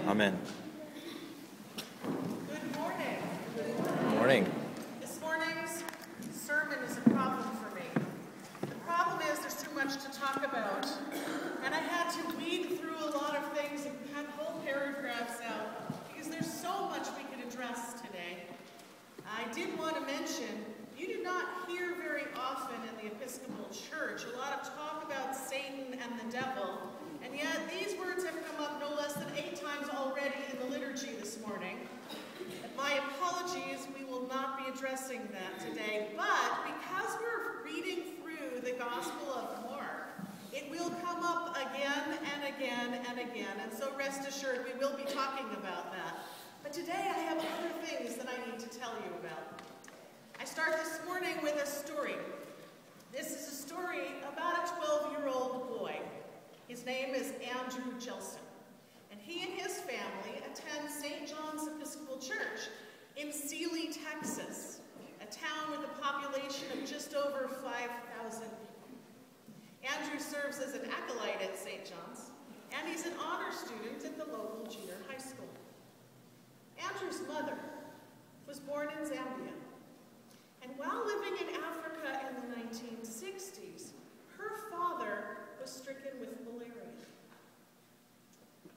Amen. Good morning. Good morning. This morning's sermon is a problem for me. The problem is there's too much to talk about, and I had to weed through a lot of things and cut whole paragraphs out because there's so much we could address today. I did want to mention, you do not hear very often in the Episcopal Church a lot of talk about Satan and the devil, and yet these words have come up no less than 8 times already in the liturgy this morning. My apologies, we will not be addressing that today, but because we're reading through the Gospel of Mark, it will come up again and again and again, and so rest assured we will be talking about that. But today I have other things that I need to tell you about. I start this morning with a story. This is a story about a 12-year-old boy. His name is Andrew Jelson, and he and his family attend St. John's Episcopal Church in Sealy, Texas, a town with a population of just over 5,000 people. Andrew serves as an acolyte at St. John's, and he's an honor student at the local junior high school. Andrew's mother was born in Zambia, and while living in Africa in the 1960s, her father was stricken with malaria.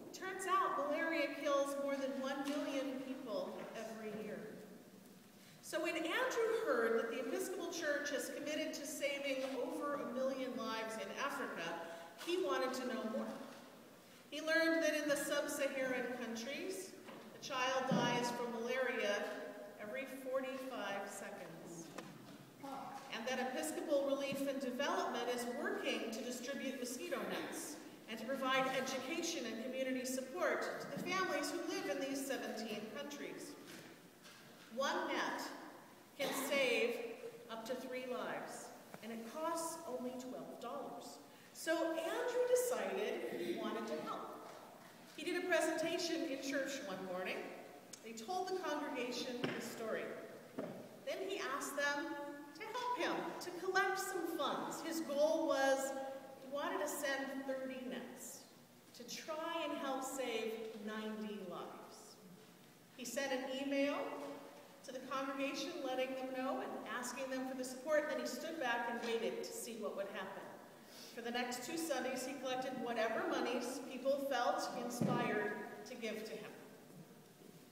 It turns out malaria kills more than 1 million people every year. So when Andrew heard that the Episcopal Church has committed to saving over 1 million lives in Africa, he wanted to know more. He learned that in the sub-Saharan countries, a child dies from malaria every 45 seconds. And that Episcopal Relief and Development is working to distribute mosquito nets and to provide education and community support to the families who live in these 17 countries. One net can save up to 3 lives, and it costs only $12. So Andrew decided he wanted to help. He did a presentation in church one morning. He told the congregation his story. Then he asked them to help him to collect some funds. His goal was he wanted to send 30 nets to try and help save 90 lives. He sent an email to the congregation letting them know and asking them for the support. Then he stood back and waited to see what would happen. For the next 2 Sundays, he collected whatever monies people felt inspired to give to him.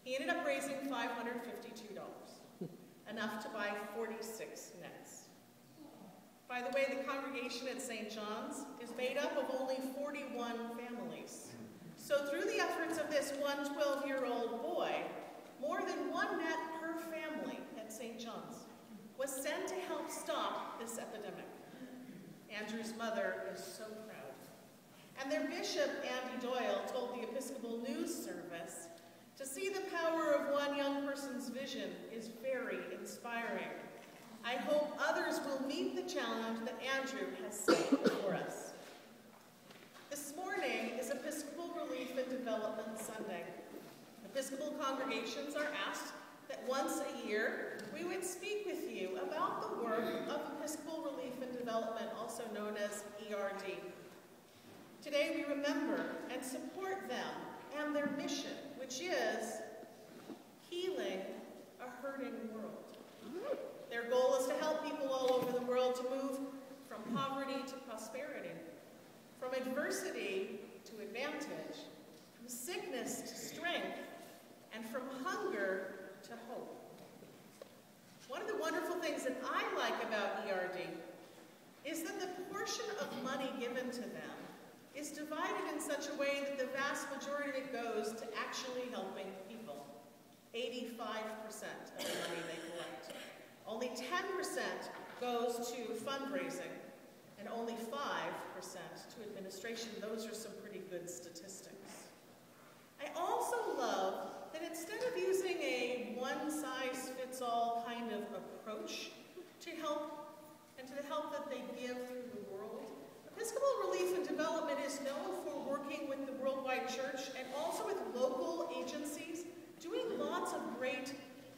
He ended up raising $552, enough to buy 46 nets. By the way, the congregation at St. John's is made up of only 41 families. So through the efforts of this 12-year-old boy, more than 1 net per family at St. John's was sent to help stop this epidemic. Andrew's mother is so proud. And their bishop, Andy Doyle, told the Episcopal News Service, "To see the power of one young person's vision is very inspiring. I hope others will meet the challenge that Andrew has set before us." This morning is Episcopal Relief and Development Sunday. Episcopal congregations are asked that once a year we would speak with you about the work of Episcopal Relief and Development, also known as ERD. Today we remember and support them and their mission, which is healing a hurting world. Their goal is to help people all over the world to move from poverty to prosperity, from adversity to advantage, from sickness to strength, and from hunger to hope. One of the wonderful things that I like about ERD is that the portion of money given to them is divided in such a way that the vast majority of it goes to actually helping people. 85% of the money they collect. Only 10% goes to fundraising, and only 5% to administration. Those are some pretty good statistics. I also love that instead of using a one-size-fits-all kind of approach to help and to the help that they give through the world, Episcopal Relief and Development is known for working with the worldwide church and also with local agencies, doing lots of great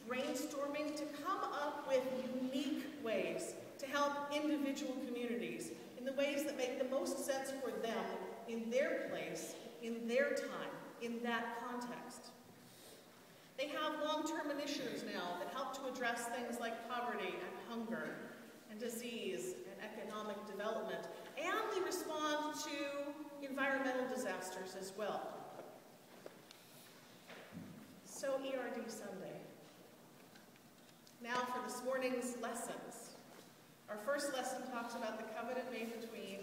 brainstorming to come up with unique ways to help individual communities in the ways that make the most sense for them in their place, in their time, in that context. address things like poverty and hunger and disease and economic development, and they respond to environmental disasters as well. So ERD Sunday. Now for this morning's lessons. Our first lesson talks about the covenant made between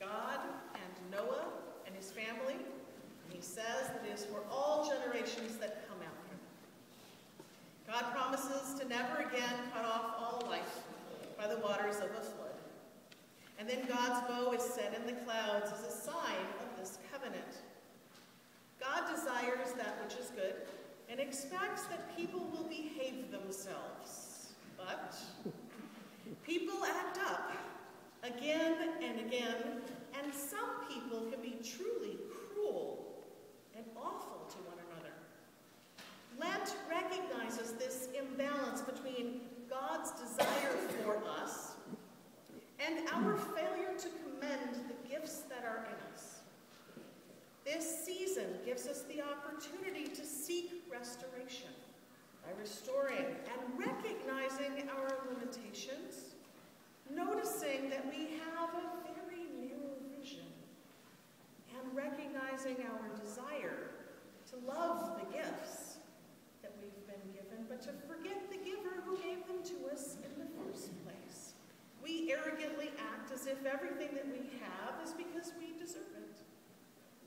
God and Noah and his family. And he says that it is for all generations that come after. God promises to never again cut off all life by the waters of a flood. And then God's bow is set in the clouds as a sign of this covenant. God desires that which is good and expects that people will behave themselves. But people act up again and again, and some people can be truly cruel and awful to one another. Lent recognizes this imbalance between God's desire for us and our failure to commend the gifts that are in us. This season gives us the opportunity to seek restoration by restoring and recognizing our limitations, noticing that we have a very narrow vision, and recognizing our desire to love the gifts that we've been given, but to forget the giver who gave them to us in the first place. We arrogantly act as if everything that we have is because we deserve it.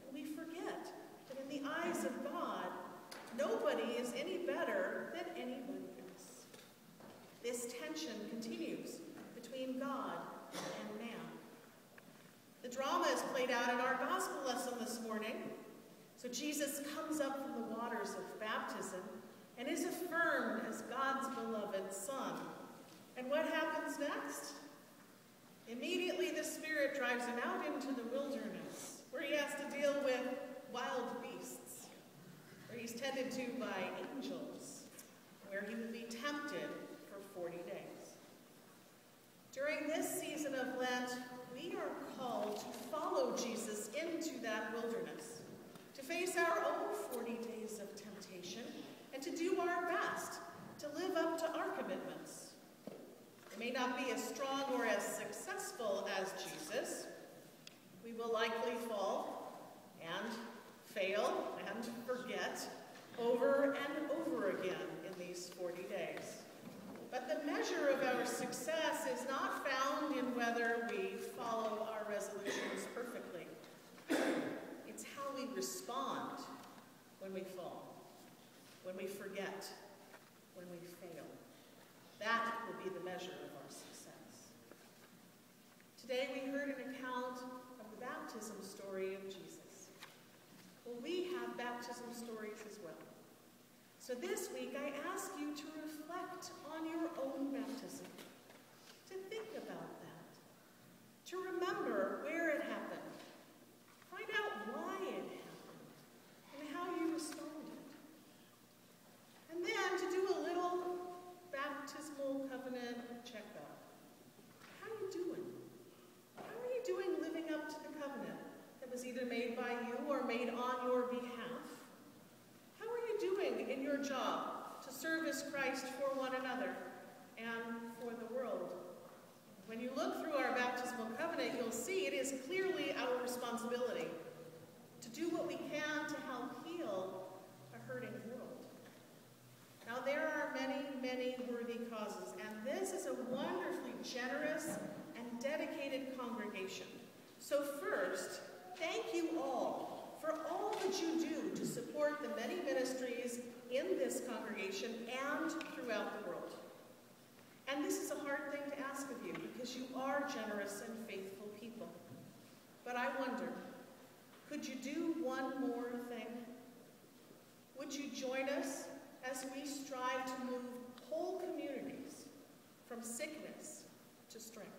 And we forget that in the eyes of God, nobody is any better than anybody else. This tension continues between God and man. The drama is played out in our gospel lesson this morning. So Jesus comes up from the waters of baptism and is affirmed as God's beloved Son. And what happens next? Immediately the Spirit drives him out into the wilderness, where he has to deal with wild beasts, where he's tended to by angels, where he will be tempted for 40 days. During this season of Lent, we are called to follow Jesus into that wilderness, to face our own 40 days of temptation, and to do our best to live up to our commitments. We may not be as strong or as successful as Jesus. We will likely fall and fail and forget over and over again in these 40 days. But the measure of our success is not found in whether we follow our resolutions perfectly. It's how we respond when we fall, when we forget, when we fail. That will be the measure of our success. Today we heard an account of the baptism story of Jesus. Well, we have baptism stories as well. So this week I ask you to reflect on your own baptism, to think about that, to remember where it happened, find out why it happened, and how you responded. And then to do a little baptismal covenant checkup. How are you doing? How are you doing living up to the covenant that was either made by you or made on your behalf? How are you doing in your job to service Christ for one another and for the world? When you look through our baptismal covenant, you'll see it is clearly our responsibility to do what we can to help heal a hurting world. Now, there are many, many worthy causes, and this is a wonderfully generous and dedicated congregation. So first, thank you all for all that you do to support the many ministries in this congregation and throughout the world. And this is a hard thing to ask of you, because you are generous and faithful people. But I wonder, could you do one more thing? Would you join us as we strive to move whole communities from sickness to strength?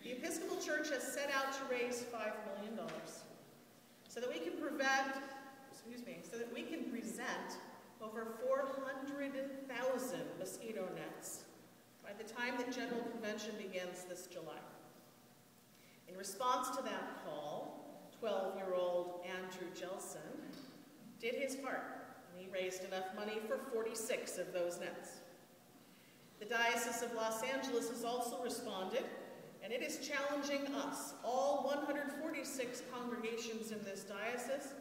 The Episcopal Church has set out to raise $5 million so that we can present over 400,000 mosquito nets by the time that General Convention begins this July. In response to that call, 12-year-old Andrew Jelson did his part. He raised enough money for 46 of those nets. The Diocese of Los Angeles has also responded, and it is challenging us, all 146 congregations in this diocese,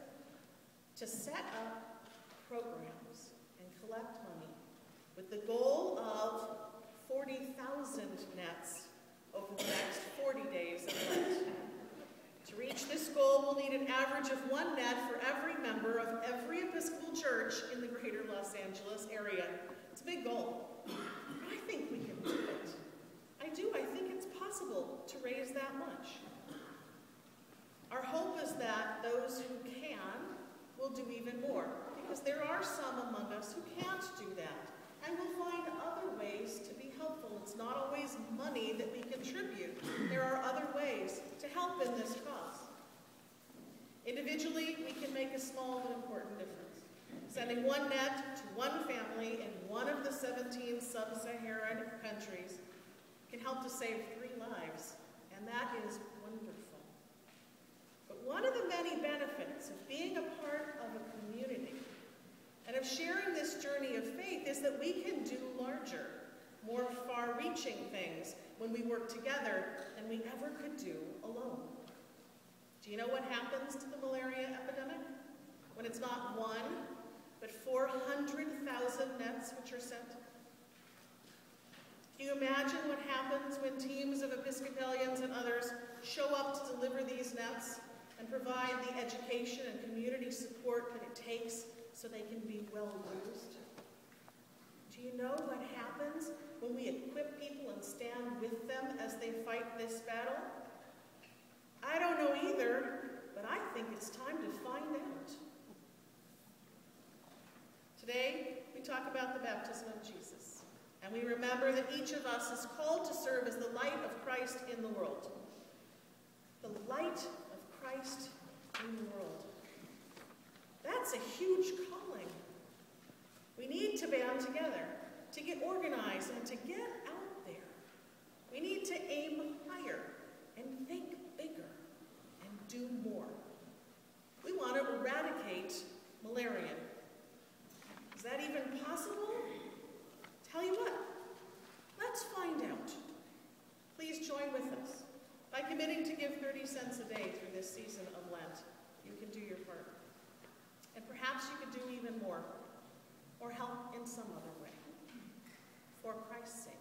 to set up programs and collect money with the goal of 40,000 nets over the next 40 days of Lent. To reach this goal, we'll need an average of 1 net for every member of every Episcopal Church in the greater Los Angeles area. It's a big goal. I think we can do it. I think it's possible to raise that much. Our hope is that those who can will do even more, because there are some among us who can't do that, and will find other ways to be helpful. It's not always money that we contribute. There are other ways to help in this cause. Individually, we can make a small but important difference. Sending 1 net to 1 family in one of the 17 sub-Saharan countries can help to save 3 lives, and that is wonderful. But one of the many benefits of being a part of a community and of sharing this journey of faith is that we can do larger, more far-reaching things when we work together than we ever could do alone. Do you know what happens to the malaria epidemic when it's not 1, but 400,000 nets which are sent? Can you imagine what happens when teams of Episcopalians and others show up to deliver these nets and provide the education and community support that it takes so they can be well used? Do you know what happens when we equip people and stand with them as they fight this battle? I don't know either, but I think it's time to find out. Today, we talk about the baptism of Jesus, and we remember that each of us is called to serve as the light of Christ in the world. The light of Christ in the world. That's a huge calling. We need to band together, to get organized, and to get out there. We need to aim higher and think bigger and do more. We want to eradicate malaria. Is that even possible? Tell you what, let's find out. Please join with us. By committing to give 30 cents a day through this season of Lent, you can do your part. And perhaps you could do even more, or help in some other way, for Christ's sake.